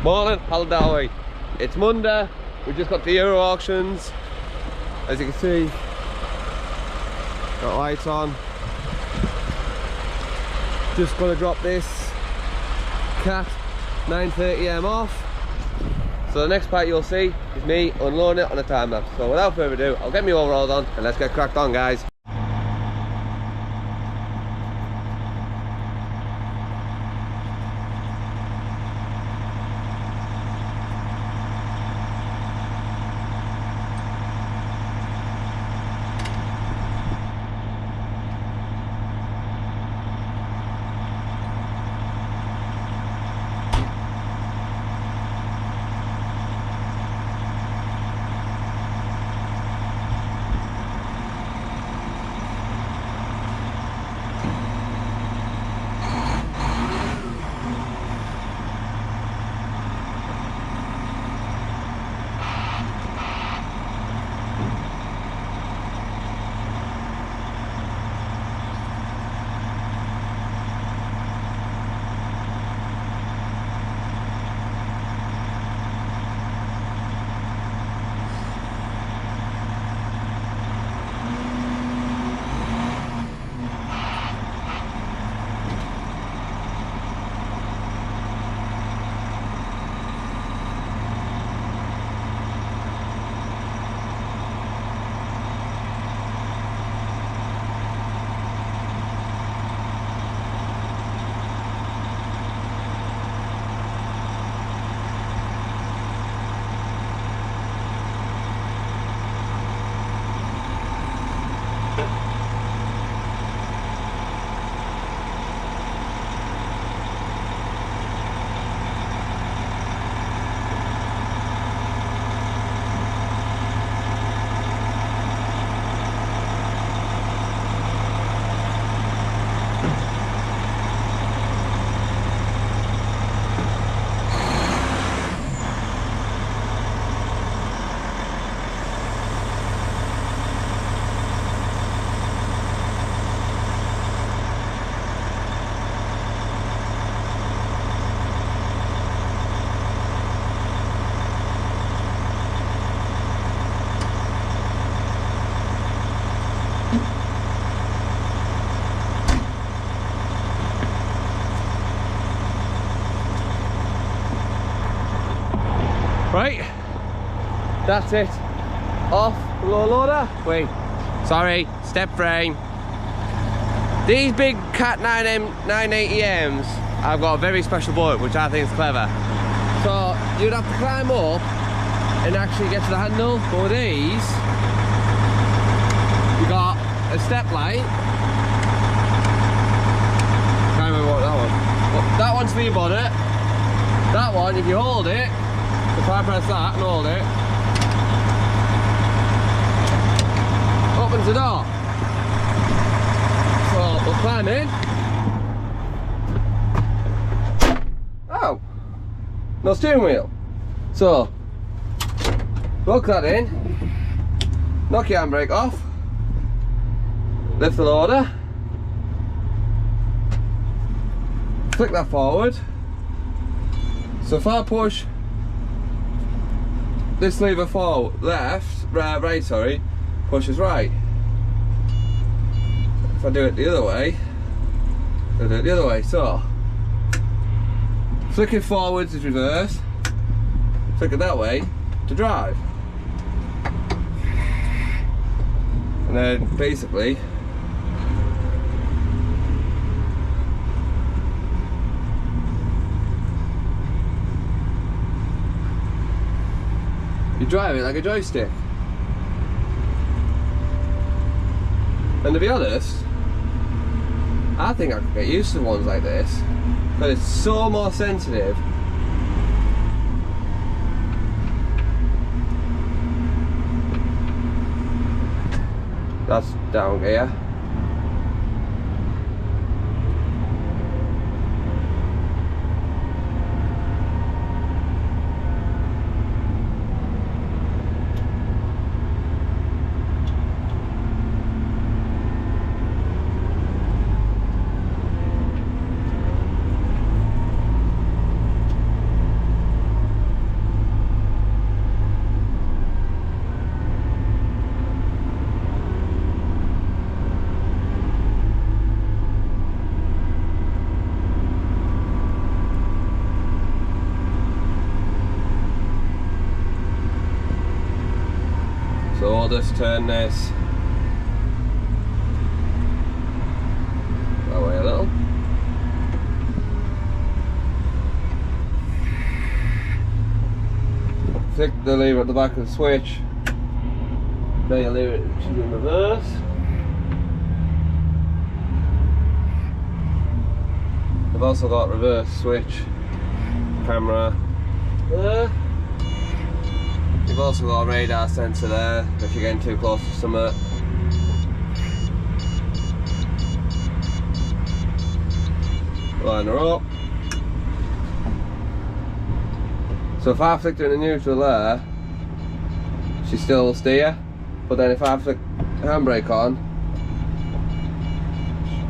Morning, Haldawi. It's Monday. We just got to Euro auctions. As you can see, got lights on. Just gonna drop this Cat 930M off. So the next part you'll see is me unloading it on a time lapse. So without further ado, I'll get my overalls on and let's get cracked on, guys. Right, that's it. Off the low loader. Wait, sorry, step frame. These big Cat 980Ms, I've got a very special boat which I think is clever. So you'd have to climb up and actually get to the handle. But with these, you got a step light. Can't remember what that one. But that one's for your bonnet. That one, if you hold it. If I press that and hold it, opens the door. So we'll climb in. Oh, no steering wheel. So lock that in, knock your handbrake off, lift the loader, flick that forward. So if I push this lever forward, right, sorry, pushes right. If I do it the other way, I'll do it the other way. So, flicking forwards is reverse, flicking that way to drive. And then basically, you drive it like a joystick. And to be honest, I think I could get used to ones like this, but it's so more sensitive. That's down gear. So we'll just turn this that way a little. Flick the lever at the back of the switch. Now you leave it in reverse. I've also got reverse switch, camera there. You've also got a radar sensor there if you're getting too close to something. Line her up. So if I flicked her in the neutral there, she still will steer. But then if I flick the handbrake on,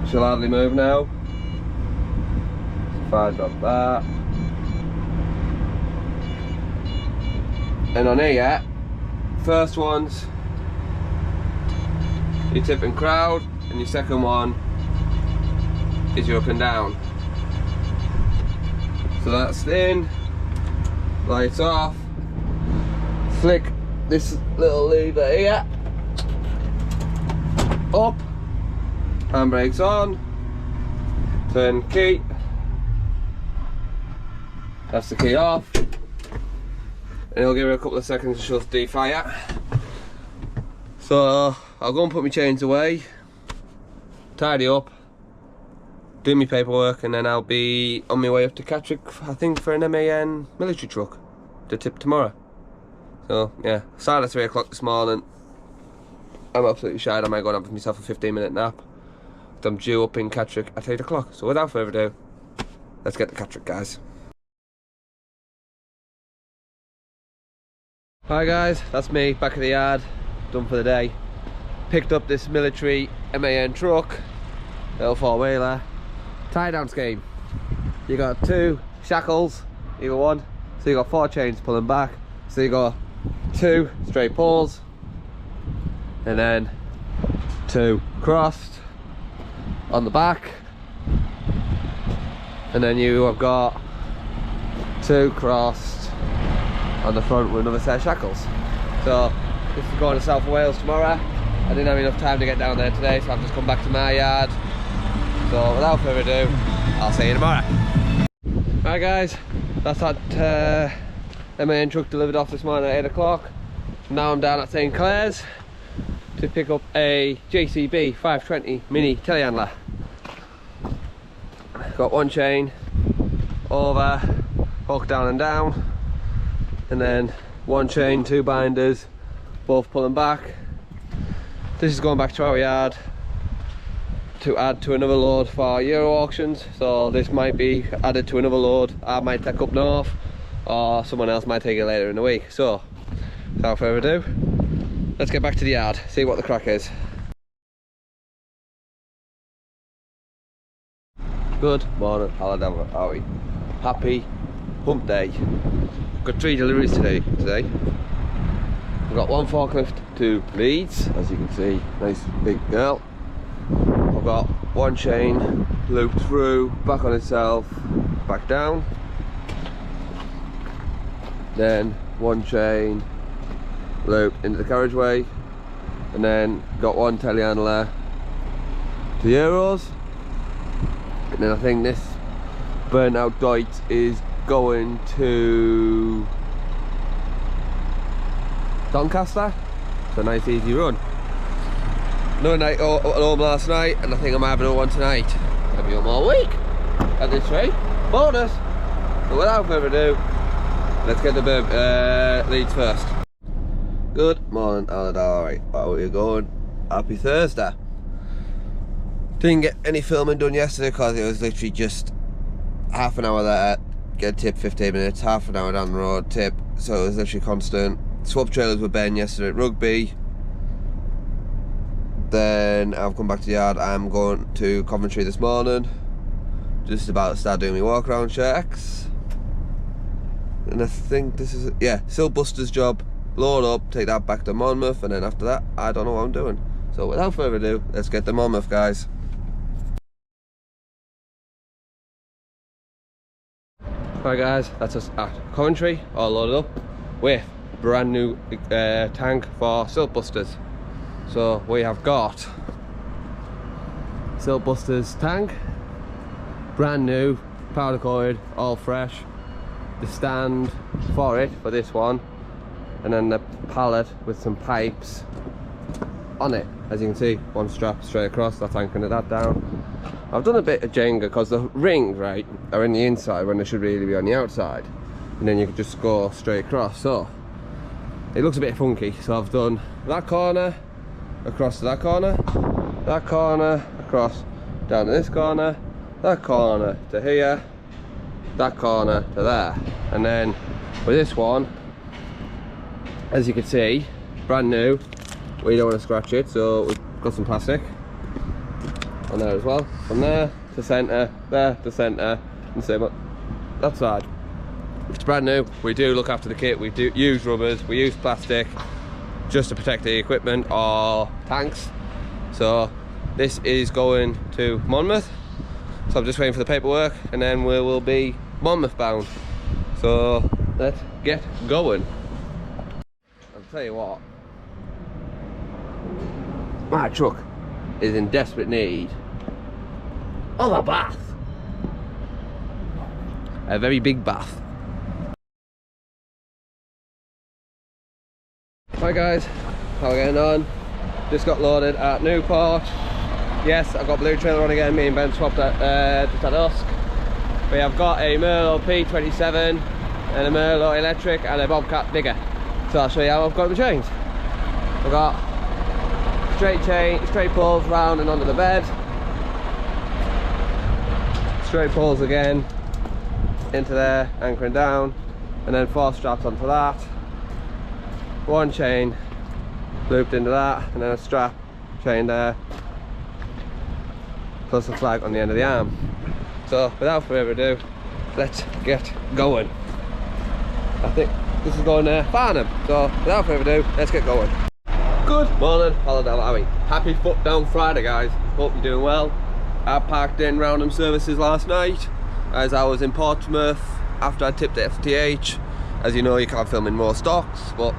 she'll hardly move now. So if I drop that. And on here, first one's your tip and crowd, and your second one is your up and down. So that's in, lights off, flick this little lever here, up, handbrake's on, turn key, that's the key off. And it'll give her a couple of seconds to she'll defire. So I'll go and put my chains away, tidy up, do my paperwork, and then I'll be on my way up to Catterick, I think, for an MAN military truck to tip tomorrow. So yeah, started at 3 o'clock this morning. I'm absolutely shy. I might go and have myself a 15-minute nap. I'm due up in Catterick at 8 o'clock. So without further ado, let's get to Catterick, guys. Hi guys, that's me back at the yard, done for the day. Picked up this military MAN truck, little 4-wheeler, tie down scheme. You got 2 shackles, either one, so you got 4 chains pulling back, so you got 2 straight pulls, and then 2 crossed on the back, and then you have got 2 crossed on the front with another set of shackles. So this is going to South Wales tomorrow. I didn't have enough time to get down there today, so I've just come back to my yard. So without further ado, I'll see you tomorrow. Right guys, that's that MAN truck delivered off this morning at 8 o'clock. Now I'm down at St Clair's to pick up a JCB 520 mini telehandler. Got 1 chain over, hook down and down, and then 1 chain, 2 binders, both pulling back. This is going back to our yard to add to another load for Euro auctions, so this might be added to another load I might take up north, or someone else might take it later in the week. So without further ado, let's get back to the yard, see what the crack is. Good morning, Alabama, are we? Happy hump day. Got 3 deliveries today. We've got 1 forklift to Leeds, as you can see, nice big girl. I've got 1 chain looped through, back on itself, back down. Then 1 chain looped into the carriageway, and then got 1 telehandler to Euros. And then I think this burnt out Deutz is going to Doncaster. It's a nice easy run. Another night at home last night, and I think I'm having one tonight. Maybe one more week at this rate. Bonus. But without further ado, let's get the Leeds first. Good morning, Alan. Alright, how are you going? Happy Thursday. Didn't get any filming done yesterday because it was literally just half an hour there, get tip 15 minutes, half an hour down the road, tip, so it was literally constant. Swap trailers with Ben yesterday at rugby. Then I've come back to the yard. I'm going to Coventry this morning, just about to start doing my walk around checks. And I think this is, yeah, Sil Buster's job. Load up, take that back to Monmouth, and then after that, I don't know what I'm doing. So without further ado, let's get to Monmouth, guys. Right guys, that's us at Coventry, all loaded up with brand new tank for Siltbusters. So we have got Siltbusters tank, brand new, powder coated, all fresh. The stand for it, for this one, and then the pallet with some pipes on it. As you can see, one strap straight across, that's anchoring that down. I've done a bit of Jenga because the rings, right, are in the inside when they should really be on the outside, and then you can just go straight across. So it looks a bit funky, so I've done that corner across to that corner across down to this corner, that corner to here, that corner to there. And then with this one, as you can see, brand new, we don't want to scratch it, so we've got some plastic on there as well. From there to centre, there to centre, and same up that side. It's brand new. We do look after the kit, we do use rubbers, we use plastic just to protect the equipment or tanks. So this is going to Monmouth, so I'm just waiting for the paperwork, and then we will be Monmouth bound. So let's get going. I'll tell you what, my truck is in desperate need of a bath. A very big bath. Hi guys, how are we getting on? Just got loaded at Newport. Yes, I've got Blue Trailer on again. Me and Ben swapped at just at dusk. We have got a Merlo P27 and a Merlo electric and a Bobcat digger. So I'll show you how I've got them changed. I've got straight chain, straight pulls round and onto the bed. Straight pulls again into there, anchoring down, and then 4 straps onto that. 1 chain looped into that, and then a strap chain there, plus a flag on the end of the arm. So without further ado, let's get going. I think this is going to Farnham, so without further ado, let's get going. Good morning, Holiday. Happy Foot Down Friday, guys. Hope you're doing well. I parked in Roundham Services last night as I was in Portsmouth after I tipped at FTH. As you know, you can't film in more stocks, but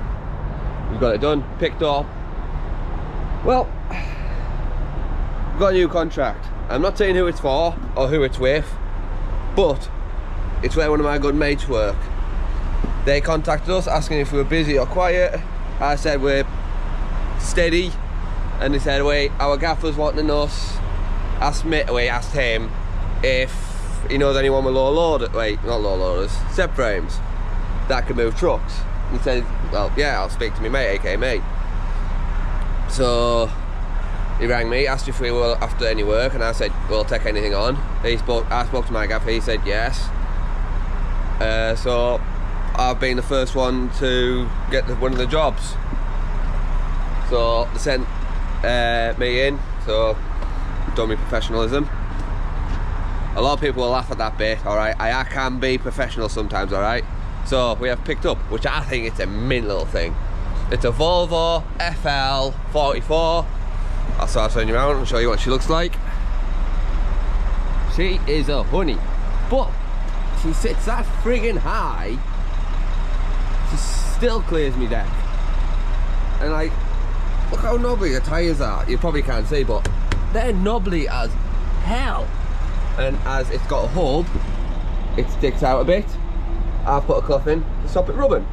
we've got it done, picked up. Well, we've got a new contract. I'm not saying who it's for or who it's with, but it's where one of my good mates work. They contacted us asking if we were busy or quiet. I said we're steady, and they said, wait, our gaffer's wanting us. Asked him if he knows anyone with low loader, wait, not low loaders, step frames that can move trucks. He said, well, yeah, I'll speak to me mate, aka mate. So he rang me, asked if we were after any work, and I said, we'll take anything on. I spoke to my gaffer, he said yes. So I've been the first one to get one of the jobs. So they sent me in, so done me professionalism. A lot of people will laugh at that bit, alright? I can be professional sometimes, alright? So we have picked up, which I think it's a min little thing. It's a Volvo FL44. I'll start turning you around and show you what she looks like. She is a honey, but she sits that friggin' high, she still clears me deck. And like, look how knobbly the tyres are. You probably can't see, but they're knobbly as hell. And as it's got a hub, it sticks out a bit. I've put a cuff in to stop it rubbing.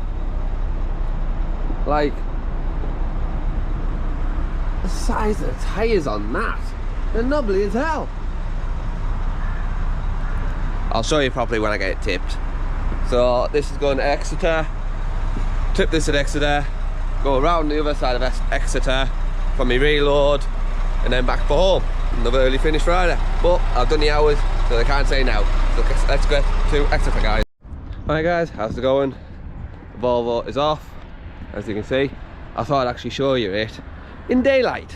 Like, the size of the tyres on that, they're knobbly as hell. I'll show you properly when I get it tipped. So this is going to Exeter. Tip this at Exeter, go around the other side of Exeter for my reload, and then back for home. Another early finish Friday. But I've done the hours, so they can't say now. So let's get to Exeter, guys. Alright guys, how's it going? The Volvo is off, as you can see. I thought I'd actually show you it in daylight.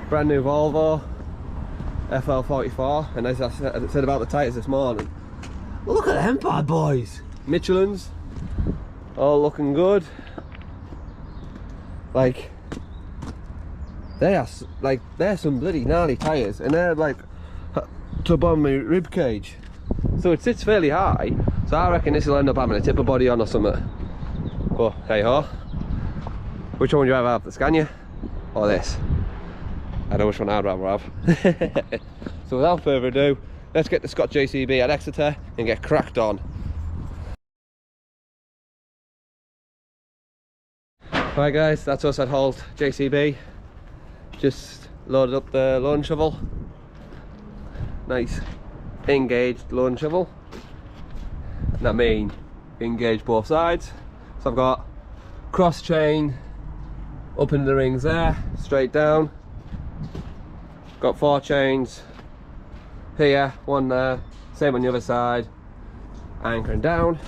Brand new Volvo FL44, and as I said about the tyres this morning, well, look at them bad boys. Michelin's, all looking good. Like, they're some bloody gnarly tyres, and they're like to the bottom of my rib cage. So it sits fairly high, so I reckon this will end up having a tipper body on or something. But hey ho. Which one would you rather have, the Scania or this? I know which one I'd rather have. So without further ado, let's get the Scott JCB at Exeter and get cracked on. Right guys, that's us at Holt JCB. Just loaded up the lawn shovel. Nice engaged lawn shovel. And I mean engaged both sides. So I've got cross chain up in the rings there, straight down. Got 4 chains here, 1 there, same on the other side, anchoring down.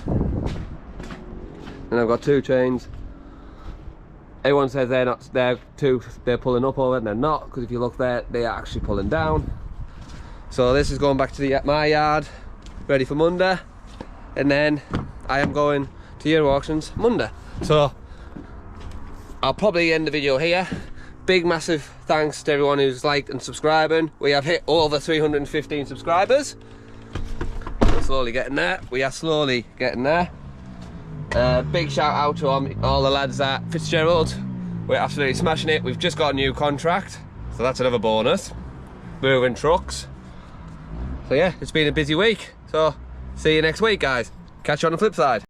And I've got 2 chains. Everyone says they're pulling up over, and they're not, because if you look there, they are actually pulling down. So this is going back to my yard, ready for Monday, and then I am going to Euro Auctions Monday. So I'll probably end the video here. Big massive thanks to everyone who's liked and subscribing. We have hit over 315 subscribers. We're slowly getting there. We are slowly getting there. Big shout out to all the lads at Fitzgerald. We're absolutely smashing it. We've just got a new contract, so that's another bonus. Moving trucks. So yeah, it's been a busy week. So see you next week, guys. Catch you on the flip side.